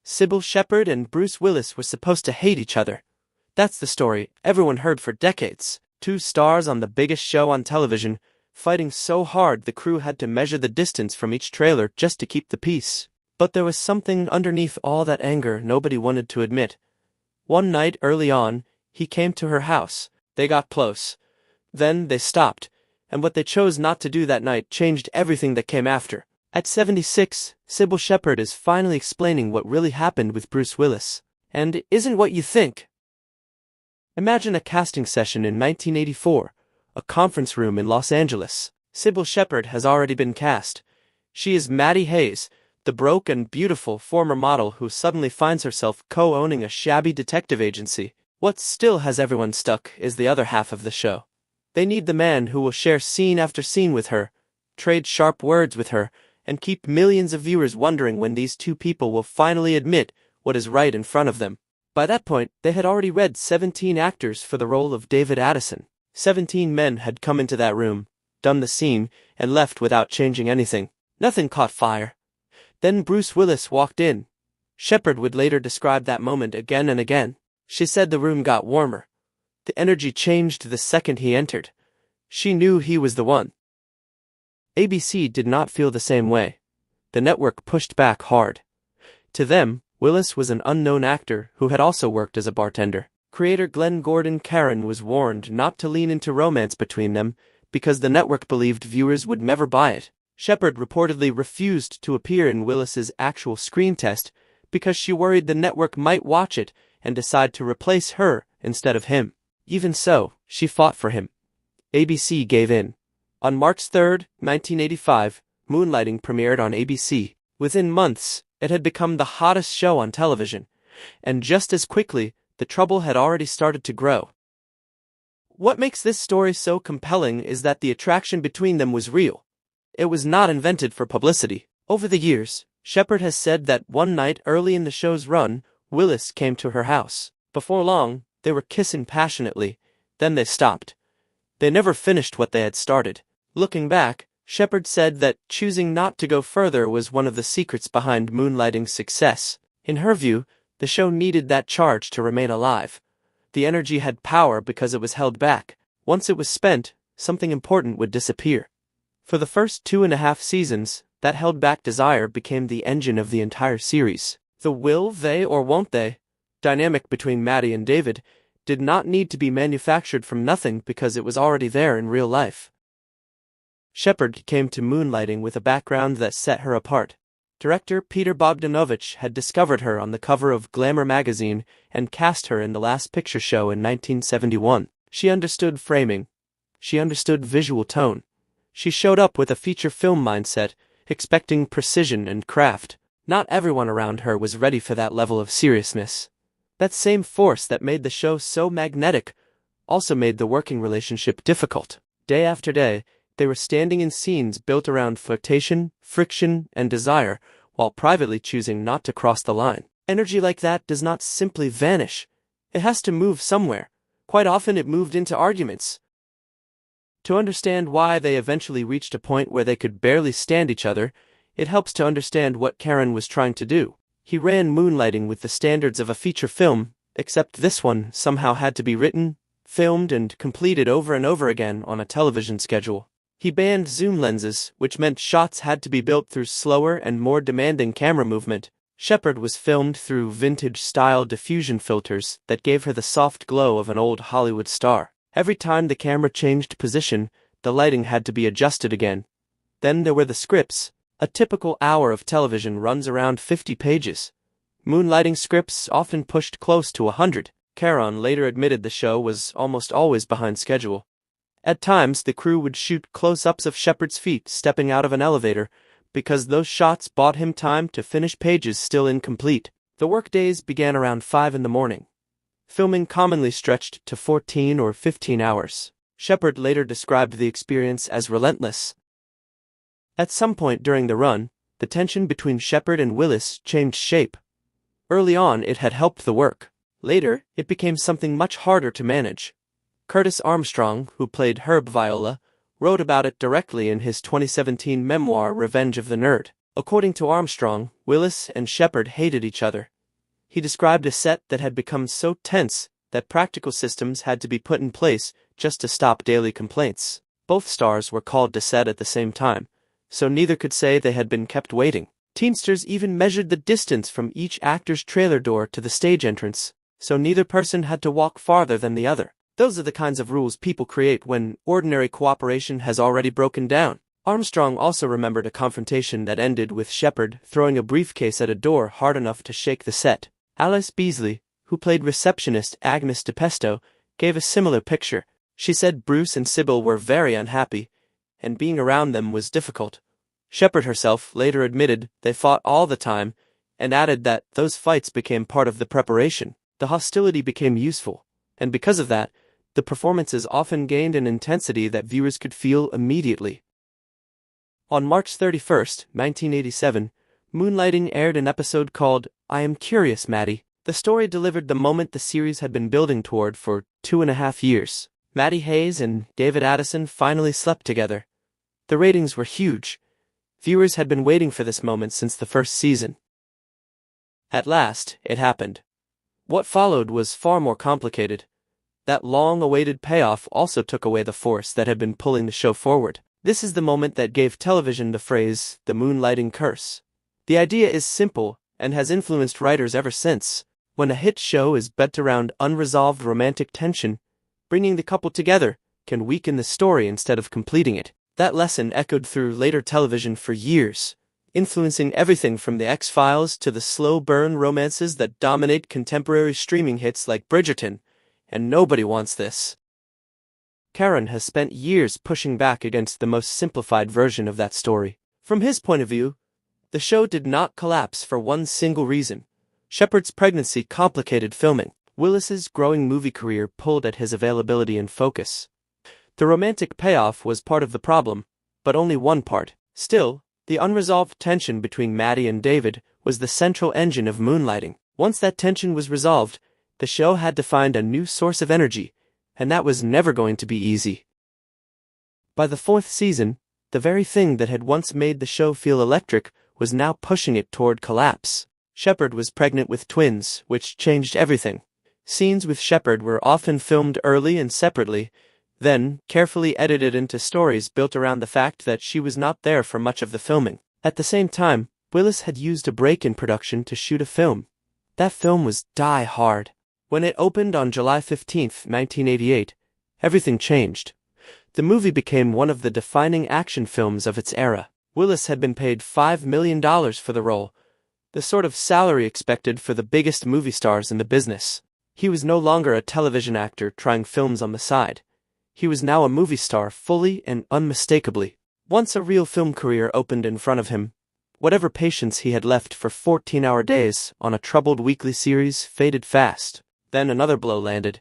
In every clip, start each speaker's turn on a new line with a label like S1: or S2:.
S1: Cybill Shepherd and Bruce Willis were supposed to hate each other. That's the story everyone heard for decades. Two stars on the biggest show on television, fighting so hard the crew had to measure the distance from each trailer just to keep the peace. But there was something underneath all that anger nobody wanted to admit. One night early on, he came to her house. They got close. Then they stopped, and what they chose not to do that night changed everything that came after. At 76, Cybill Shepherd is finally explaining what really happened with Bruce Willis. And it isn't what you think. Imagine a casting session in 1984, a conference room in Los Angeles. Cybill Shepherd has already been cast. She is Maddie Hayes, the broke and beautiful former model who suddenly finds herself co-owning a shabby detective agency. What still has everyone stuck is the other half of the show. They need the man who will share scene after scene with her, trade sharp words with her, and keep millions of viewers wondering when these two people will finally admit what is right in front of them. By that point, they had already read 17 actors for the role of David Addison. 17 men had come into that room, done the scene, and left without changing anything. Nothing caught fire. Then Bruce Willis walked in. Shepherd would later describe that moment again and again. She said the room got warmer. The energy changed the second he entered. She knew he was the one. ABC did not feel the same way. The network pushed back hard. To them, Willis was an unknown actor who had also worked as a bartender. Creator Glenn Gordon Caron was warned not to lean into romance between them because the network believed viewers would never buy it. Shepherd reportedly refused to appear in Willis's actual screen test because she worried the network might watch it and decide to replace her instead of him. Even so, she fought for him. ABC gave in. On March 3, 1985, Moonlighting premiered on ABC. Within months, it had become the hottest show on television, and just as quickly, the trouble had already started to grow. What makes this story so compelling is that the attraction between them was real. It was not invented for publicity. Over the years, Shepherd has said that one night early in the show's run, Willis came to her house. Before long, they were kissing passionately, then they stopped. They never finished what they had started. Looking back, Shepherd said that choosing not to go further was one of the secrets behind Moonlighting's success. In her view, the show needed that charge to remain alive. The energy had power because it was held back. Once it was spent, something important would disappear. For the first 2.5 seasons, that held-back desire became the engine of the entire series. The will they or won't they dynamic between Maddie and David did not need to be manufactured from nothing because it was already there in real life. Shepherd came to Moonlighting with a background that set her apart. Director Peter Bogdanovich had discovered her on the cover of Glamour magazine and cast her in The Last Picture Show in 1971. She understood framing. She understood visual tone. She showed up with a feature film mindset, expecting precision and craft. Not everyone around her was ready for that level of seriousness. That same force that made the show so magnetic also made the working relationship difficult. Day after day, they were standing in scenes built around flirtation, friction, and desire, while privately choosing not to cross the line. Energy like that does not simply vanish. It has to move somewhere. Quite often it moved into arguments. To understand why they eventually reached a point where they could barely stand each other, it helps to understand what Caron was trying to do. He ran Moonlighting with the standards of a feature film, except this one somehow had to be written, filmed, and completed over and over again on a television schedule. He banned zoom lenses, which meant shots had to be built through slower and more demanding camera movement. Shepherd was filmed through vintage-style diffusion filters that gave her the soft glow of an old Hollywood star. Every time the camera changed position, the lighting had to be adjusted again. Then there were the scripts. A typical hour of television runs around 50 pages. Moonlighting scripts often pushed close to 100. Caron later admitted the show was almost always behind schedule. At times, the crew would shoot close-ups of Shepherd's feet stepping out of an elevator, because those shots bought him time to finish pages still incomplete. The workdays began around 5 in the morning. Filming commonly stretched to 14 or 15 hours. Shepherd later described the experience as relentless. At some point during the run, the tension between Shepherd and Willis changed shape. Early on, it had helped the work. Later, it became something much harder to manage. Curtis Armstrong, who played Herb Viola, wrote about it directly in his 2017 memoir Revenge of the Nerd. According to Armstrong, Willis and Shepherd hated each other. He described a set that had become so tense that practical systems had to be put in place just to stop daily complaints. Both stars were called to set at the same time, so neither could say they had been kept waiting. Teamsters even measured the distance from each actor's trailer door to the stage entrance, so neither person had to walk farther than the other. Those are the kinds of rules people create when ordinary cooperation has already broken down. Armstrong also remembered a confrontation that ended with Shepard throwing a briefcase at a door hard enough to shake the set. Alice Beasley, who played receptionist Agnes DePesto, gave a similar picture. She said Bruce and Cybill were very unhappy, and being around them was difficult. Shepard herself later admitted they fought all the time, and added that those fights became part of the preparation. The hostility became useful, and because of that, the performances often gained an intensity that viewers could feel immediately. On March 31, 1987, Moonlighting aired an episode called I Am Curious, Maddie. The story delivered the moment the series had been building toward for 2.5 years. Maddie Hayes and David Addison finally slept together. The ratings were huge. Viewers had been waiting for this moment since the first season. At last, it happened. What followed was far more complicated. That long-awaited payoff also took away the force that had been pulling the show forward. This is the moment that gave television the phrase, the Moonlighting Curse. The idea is simple and has influenced writers ever since. When a hit show is built around unresolved romantic tension, bringing the couple together can weaken the story instead of completing it. That lesson echoed through later television for years, influencing everything from The X-Files to the slow-burn romances that dominate contemporary streaming hits like Bridgerton, and nobody wants this. Karen has spent years pushing back against the most simplified version of that story. From his point of view, the show did not collapse for one single reason. Shepard's pregnancy complicated filming. Willis's growing movie career pulled at his availability and focus. The romantic payoff was part of the problem, but only one part. Still, the unresolved tension between Maddie and David was the central engine of Moonlighting. Once that tension was resolved, the show had to find a new source of energy, and that was never going to be easy. By the 4th season, the very thing that had once made the show feel electric was now pushing it toward collapse. Shepard was pregnant with twins, which changed everything. Scenes with Shepard were often filmed early and separately, then carefully edited into stories built around the fact that she was not there for much of the filming. At the same time, Willis had used a break in production to shoot a film. That film was Die Hard. When it opened on July 15, 1988, everything changed. The movie became one of the defining action films of its era. Willis had been paid $5 million for the role, the sort of salary expected for the biggest movie stars in the business. He was no longer a television actor trying films on the side. He was now a movie star fully and unmistakably. Once a real film career opened in front of him, whatever patience he had left for 14-hour days on a troubled weekly series faded fast. Then another blow landed.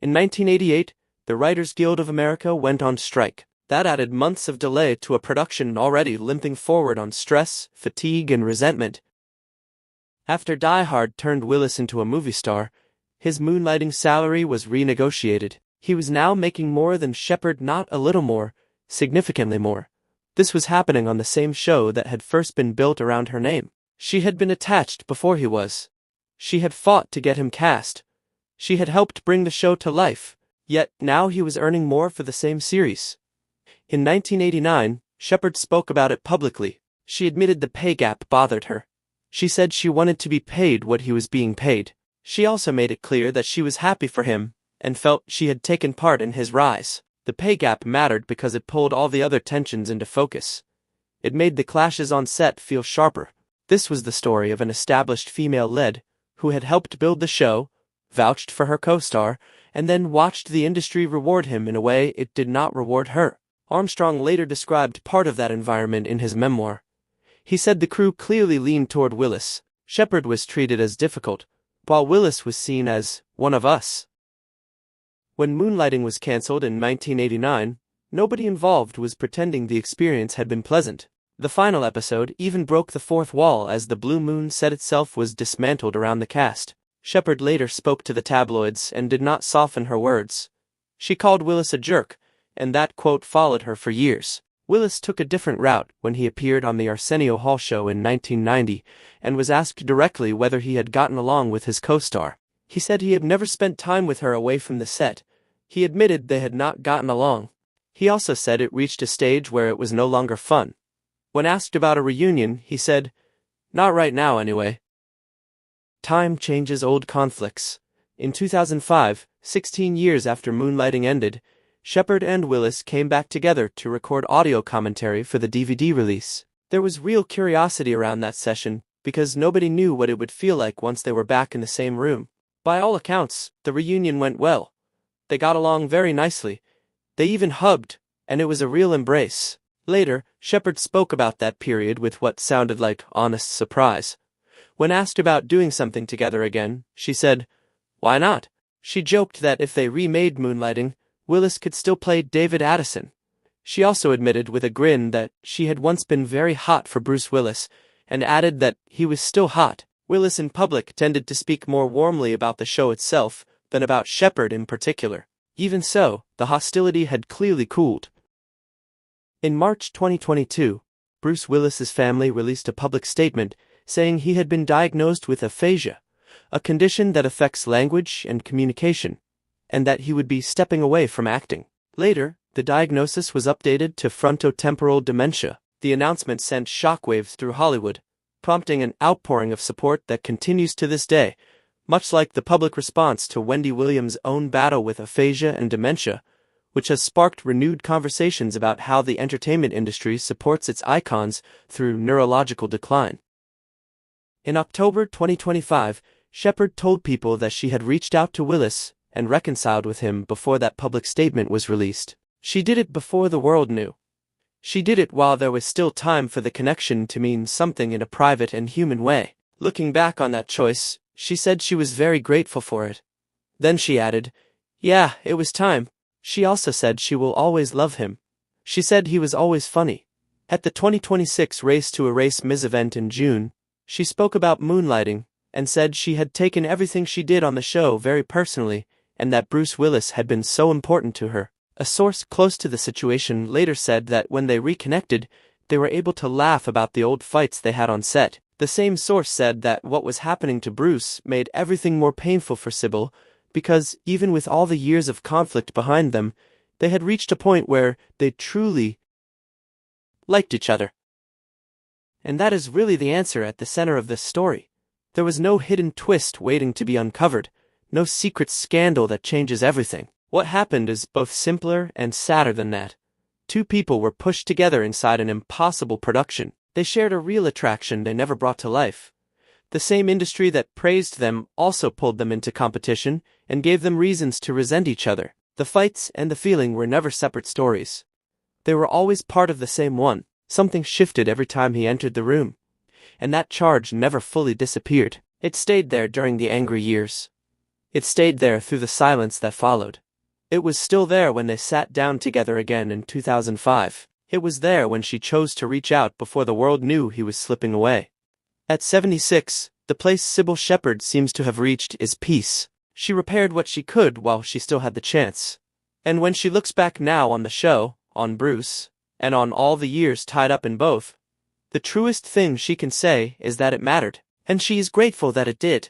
S1: In 1988, the Writers Guild of America went on strike. That added months of delay to a production already limping forward on stress, fatigue, and resentment. After Die Hard turned Willis into a movie star, his Moonlighting salary was renegotiated. He was now making more than Shepard, not a little more, significantly more. This was happening on the same show that had first been built around her name. She had been attached before he was. She had fought to get him cast. She had helped bring the show to life, yet now he was earning more for the same series. In 1989, Shepard spoke about it publicly. She admitted the pay gap bothered her. She said she wanted to be paid what he was being paid. She also made it clear that she was happy for him, and felt she had taken part in his rise. The pay gap mattered because it pulled all the other tensions into focus. It made the clashes on set feel sharper. This was the story of an established female lead who had helped build the show, vouched for her co-star, and then watched the industry reward him in a way it did not reward her. Armstrong later described part of that environment in his memoir. He said the crew clearly leaned toward Willis. Shepard was treated as difficult, while Willis was seen as one of us. When Moonlighting was cancelled in 1989, nobody involved was pretending the experience had been pleasant. The final episode even broke the fourth wall as the Blue Moon set itself was dismantled around the cast. Shepard later spoke to the tabloids and did not soften her words. She called Willis a jerk, and that quote followed her for years. Willis took a different route when he appeared on the Arsenio Hall show in 1990 and was asked directly whether he had gotten along with his co-star. He said he had never spent time with her away from the set. He admitted they had not gotten along. He also said it reached a stage where it was no longer fun. When asked about a reunion, he said, "Not right now anyway." Time changes old conflicts. In 2005, 16 years after Moonlighting ended, Shepherd and Willis came back together to record audio commentary for the DVD release. There was real curiosity around that session because nobody knew what it would feel like once they were back in the same room. By all accounts, the reunion went well. They got along very nicely. They even hugged, and it was a real embrace. Later, Shepherd spoke about that period with what sounded like honest surprise. When asked about doing something together again, she said, "Why not?" She joked that if they remade Moonlighting, Willis could still play David Addison. She also admitted with a grin that she had once been very hot for Bruce Willis, and added that he was still hot. Willis in public tended to speak more warmly about the show itself than about Shepherd in particular. Even so, the hostility had clearly cooled. In March 2022, Bruce Willis's family released a public statement saying he had been diagnosed with aphasia, a condition that affects language and communication, and that he would be stepping away from acting. Later, the diagnosis was updated to frontotemporal dementia. The announcement sent shockwaves through Hollywood, prompting an outpouring of support that continues to this day, much like the public response to Wendy Williams' own battle with aphasia and dementia, which has sparked renewed conversations about how the entertainment industry supports its icons through neurological decline. In October 2025, Shepherd told people that she had reached out to Willis and reconciled with him before that public statement was released. She did it before the world knew. She did it while there was still time for the connection to mean something in a private and human way. Looking back on that choice, she said she was very grateful for it. Then she added, "Yeah, it was time." She also said she will always love him. She said he was always funny. At the 2026 Race to Erase Ms. event in June, she spoke about Moonlighting and said she had taken everything she did on the show very personally and that Bruce Willis had been so important to her. A source close to the situation later said that when they reconnected, they were able to laugh about the old fights they had on set. The same source said that what was happening to Bruce made everything more painful for Cybill because, even with all the years of conflict behind them, they had reached a point where they truly liked each other. And that is really the answer at the center of this story. There was no hidden twist waiting to be uncovered, no secret scandal that changes everything. What happened is both simpler and sadder than that. Two people were pushed together inside an impossible production. They shared a real attraction they never brought to life. The same industry that praised them also pulled them into competition and gave them reasons to resent each other. The fights and the feeling were never separate stories. They were always part of the same one. Something shifted every time he entered the room. And that charge never fully disappeared. It stayed there during the angry years. It stayed there through the silence that followed. It was still there when they sat down together again in 2005. It was there when she chose to reach out before the world knew he was slipping away. At 76, the place Cybill Shepherd seems to have reached is peace. She repaired what she could while she still had the chance. And when she looks back now on the show, on Bruce, and on all the years tied up in both, the truest thing she can say is that it mattered, and she is grateful that it did.